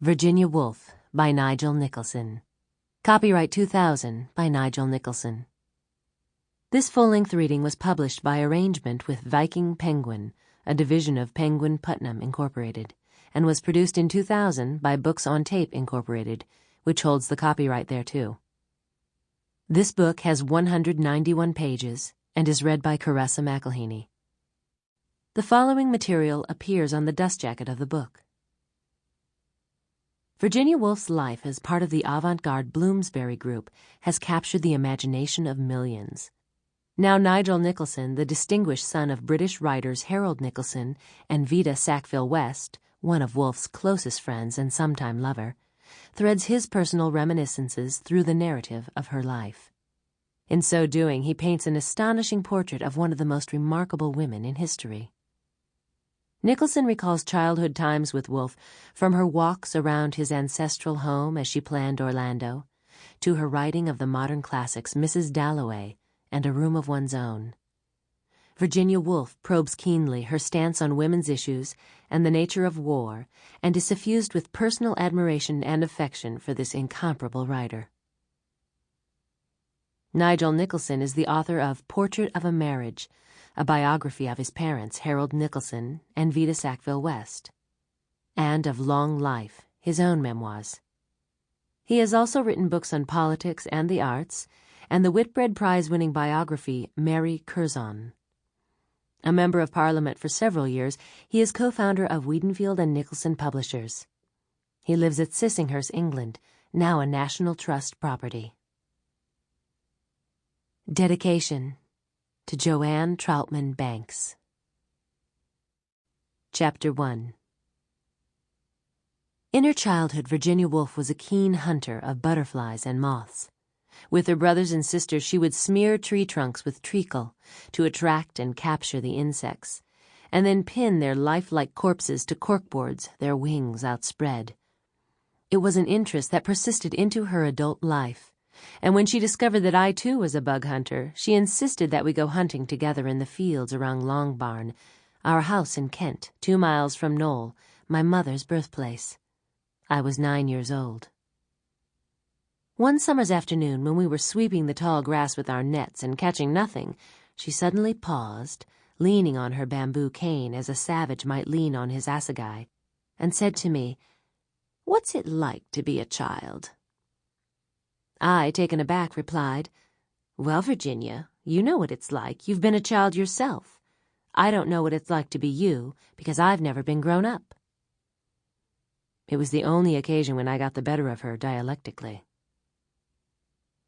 Virginia Woolf by Nigel Nicolson. Copyright 2000 by Nigel Nicolson. This full-length reading was published by arrangement with Viking Penguin, a division of Penguin Putnam Incorporated, and was produced in 2000 by Books on Tape Incorporated, which holds the copyright thereto. This book has 191 pages and is read by Karesa McElheny. The following material appears on the dust jacket of the book. Virginia Woolf's life as part of the avant-garde Bloomsbury Group has captured the imagination of millions. Now Nigel Nicolson, the distinguished son of British writers Harold Nicolson and Vita Sackville-West, one of Woolf's closest friends and sometime lover, threads his personal reminiscences through the narrative of her life. In so doing, he paints an astonishing portrait of one of the most remarkable women in history. Nicolson recalls childhood times with Woolf, from her walks around his ancestral home as she planned Orlando, to her writing of the modern classics Mrs. Dalloway and A Room of One's Own. Virginia Woolf probes keenly her stance on women's issues and the nature of war, and is suffused with personal admiration and affection for this incomparable writer. Nigel Nicolson is the author of Portrait of a Marriage, a biography of his parents, Harold Nicolson and Vita Sackville-West, and of Long Life, his own memoirs. He has also written books on politics and the arts, and the Whitbread Prize-winning biography Mary Curzon. A member of Parliament for several years, he is co-founder of Wiedenfield and Nicolson Publishers. He lives at Sissinghurst, England, now a National Trust property. Dedication to Joanne Troutman Banks. Chapter 1. In her childhood, Virginia Woolf was a keen hunter of butterflies and moths. With her brothers and sisters, she would smear tree trunks with treacle to attract and capture the insects, and then pin their lifelike corpses to corkboards, their wings outspread. It was an interest that persisted into her adult life, and when she discovered that I too was a bug hunter, she insisted that we go hunting together in the fields around Longbarn, our house in Kent, 2 miles from Knowle, my mother's birthplace. I was 9 years old. One summer's afternoon, when we were sweeping the tall grass with our nets and catching nothing, she suddenly paused, leaning on her bamboo cane as a savage might lean on his assegai, and said to me, "What's it like to be a child?" I, taken aback, replied, "Well, Virginia, you know what it's like. You've been a child yourself. I don't know what it's like to be you, because I've never been grown up." It was the only occasion when I got the better of her dialectically.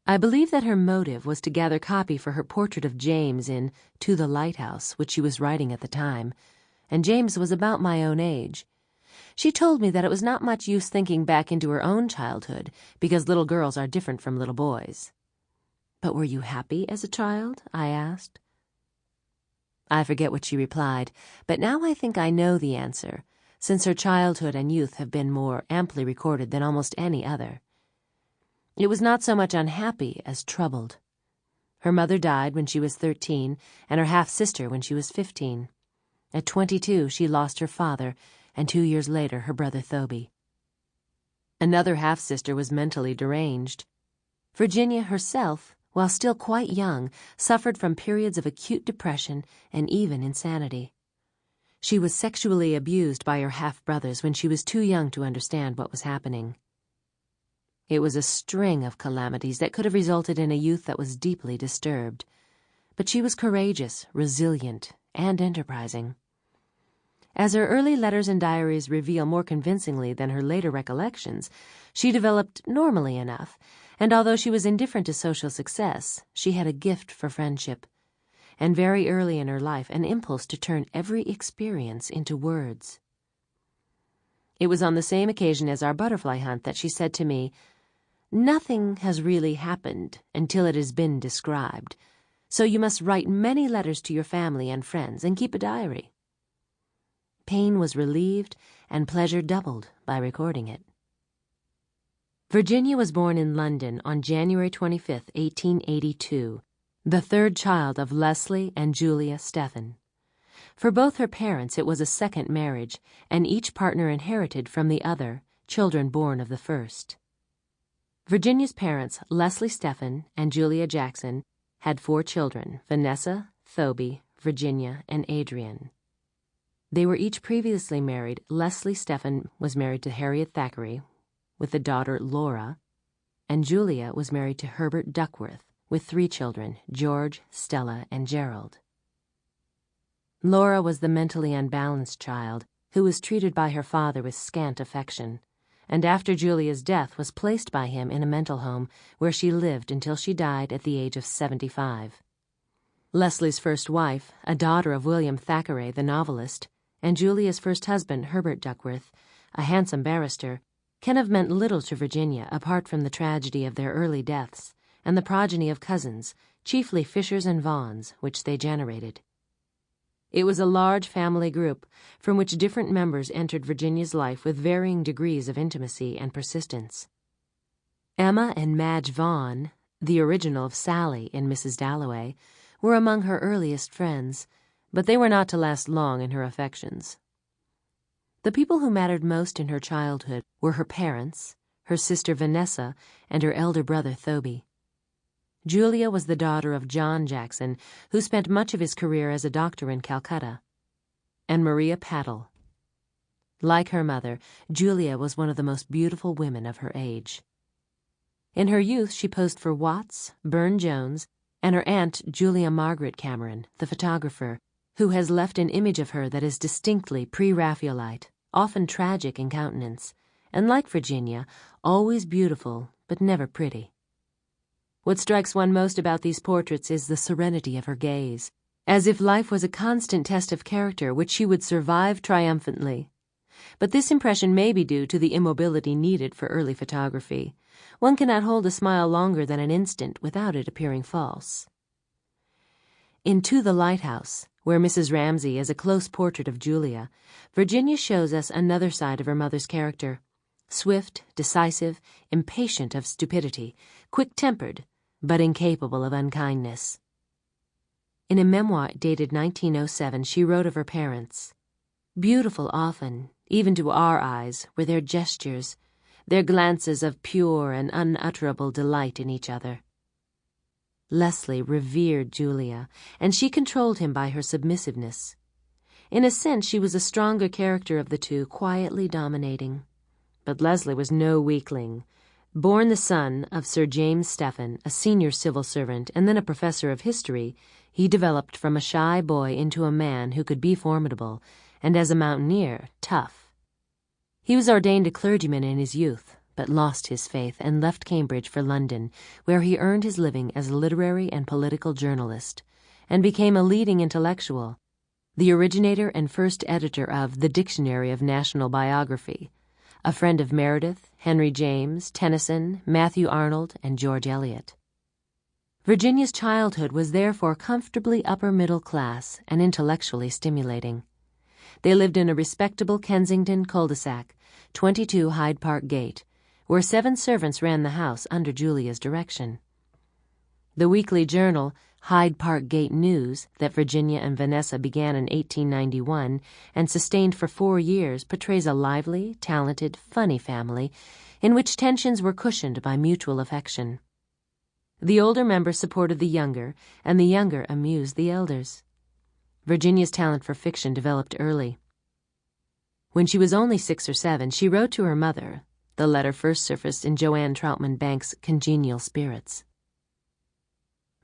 I believe that her motive was to gather copy for her portrait of James in To the Lighthouse, which she was writing at the time, and James was about my own age. She told me that it was not much use thinking back into her own childhood, because little girls are different from little boys. "But were you happy as a child?" I asked. I forget what she replied, but now I think I know the answer, since her childhood and youth have been more amply recorded than almost any other. It was not so much unhappy as troubled. Her mother died when she was 13, and her half-sister when she was 15. At 22, she lost her father, and 2 years later her brother Thoby. Another half-sister was mentally deranged. Virginia herself, while still quite young, suffered from periods of acute depression and even insanity. She was sexually abused by her half-brothers when she was too young to understand what was happening. It was a string of calamities that could have resulted in a youth that was deeply disturbed. But she was courageous, resilient, and enterprising. As her early letters and diaries reveal more convincingly than her later recollections, she developed normally enough, and although she was indifferent to social success, she had a gift for friendship, and very early in her life an impulse to turn every experience into words. It was on the same occasion as our butterfly hunt that she said to me, "Nothing has really happened until it has been described, so you must write many letters to your family and friends and keep a diary." Pain was relieved and pleasure doubled by recording it. Virginia was born in London on January 25, 1882, the third child of Leslie and Julia Stephen. For both her parents it was a second marriage, and each partner inherited from the other children born of the first. Virginia's parents, Leslie Stephen and Julia Jackson, had 4 children, Vanessa, Thoby, Virginia, and Adrian. They were each previously married. Leslie Stephen was married to Harriet Thackeray, with a daughter, Laura, and Julia was married to Herbert Duckworth, with 3 children, George, Stella, and Gerald. Laura was the mentally unbalanced child who was treated by her father with scant affection, and after Julia's death was placed by him in a mental home where she lived until she died at the age of 75. Leslie's first wife, a daughter of William Thackeray, the novelist, and Julia's first husband, Herbert Duckworth, a handsome barrister, can have meant little to Virginia apart from the tragedy of their early deaths and the progeny of cousins, chiefly Fishers and Vaughans, which they generated. It was a large family group from which different members entered Virginia's life with varying degrees of intimacy and persistence. Emma and Madge Vaughn, the original of Sally in Mrs. Dalloway, were among her earliest friends, but they were not to last long in her affections. The people who mattered most in her childhood were her parents, her sister Vanessa, and her elder brother Thoby. Julia was the daughter of John Jackson, who spent much of his career as a doctor in Calcutta, and Maria Paddle. Like her mother, Julia was one of the most beautiful women of her age. In her youth, she posed for Watts, Burne-Jones, and her aunt Julia Margaret Cameron, the photographer, who has left an image of her that is distinctly pre-Raphaelite, often tragic in countenance, and like Virginia, always beautiful but never pretty. What strikes one most about these portraits is the serenity of her gaze, as if life was a constant test of character which she would survive triumphantly. But this impression may be due to the immobility needed for early photography. One cannot hold a smile longer than an instant without it appearing false. In To the Lighthouse, where Mrs. Ramsay is a close portrait of Julia, Virginia shows us another side of her mother's character. Swift, decisive, impatient of stupidity, quick-tempered, but incapable of unkindness. In a memoir dated 1907, she wrote of her parents, "Beautiful often, even to our eyes, were their gestures, their glances of pure and unutterable delight in each other." Leslie revered Julia, and she controlled him by her submissiveness. In a sense, she was a stronger character of the two, quietly dominating. But Leslie was no weakling. Born the son of Sir James Stephen, a senior civil servant and then a professor of history, he developed from a shy boy into a man who could be formidable, and as a mountaineer, tough. He was ordained a clergyman in his youth, but lost his faith and left Cambridge for London, where he earned his living as a literary and political journalist, and became a leading intellectual, the originator and first editor of The Dictionary of National Biography, a friend of Meredith, Henry James, Tennyson, Matthew Arnold, and George Eliot. Virginia's childhood was therefore comfortably upper middle class and intellectually stimulating. They lived in a respectable Kensington cul-de-sac, 22 Hyde Park Gate, where 7 servants ran the house under Julia's direction. The weekly journal, Hyde Park Gate News, that Virginia and Vanessa began in 1891 and sustained for 4 years, portrays a lively, talented, funny family in which tensions were cushioned by mutual affection. The older members supported the younger, and the younger amused the elders. Virginia's talent for fiction developed early. When she was only 6 or 7, she wrote to her mother. The letter first surfaced in Joanne Troutman Banks' Congenial Spirits.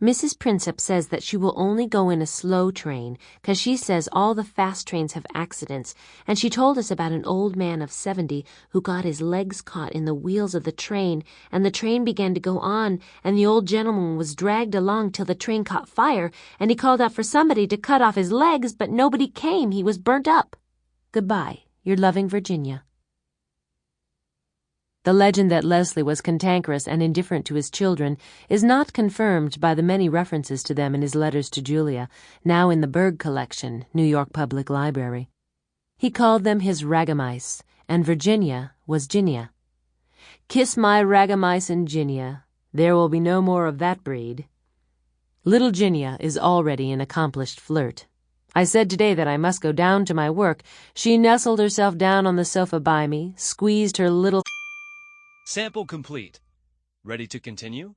"Mrs. Prinsep says that she will only go in a slow train, 'cause she says all the fast trains have accidents, and she told us about an old man of 70 who got his legs caught in the wheels of the train, and the train began to go on, and the old gentleman was dragged along till the train caught fire, and he called out for somebody to cut off his legs, but nobody came. He was burnt up. Goodbye, your loving Virginia." The legend that Leslie was cantankerous and indifferent to his children is not confirmed by the many references to them in his letters to Julia, now in the Berg collection, New York Public Library. He called them his ragamice, and Virginia was Ginia. "Kiss my ragamice and Ginia. There will be no more of that breed." Little Ginia is already an accomplished flirt. I said today that I must go down to my work. She nestled herself down on the sofa by me, squeezed her little... Sample complete. Ready to continue?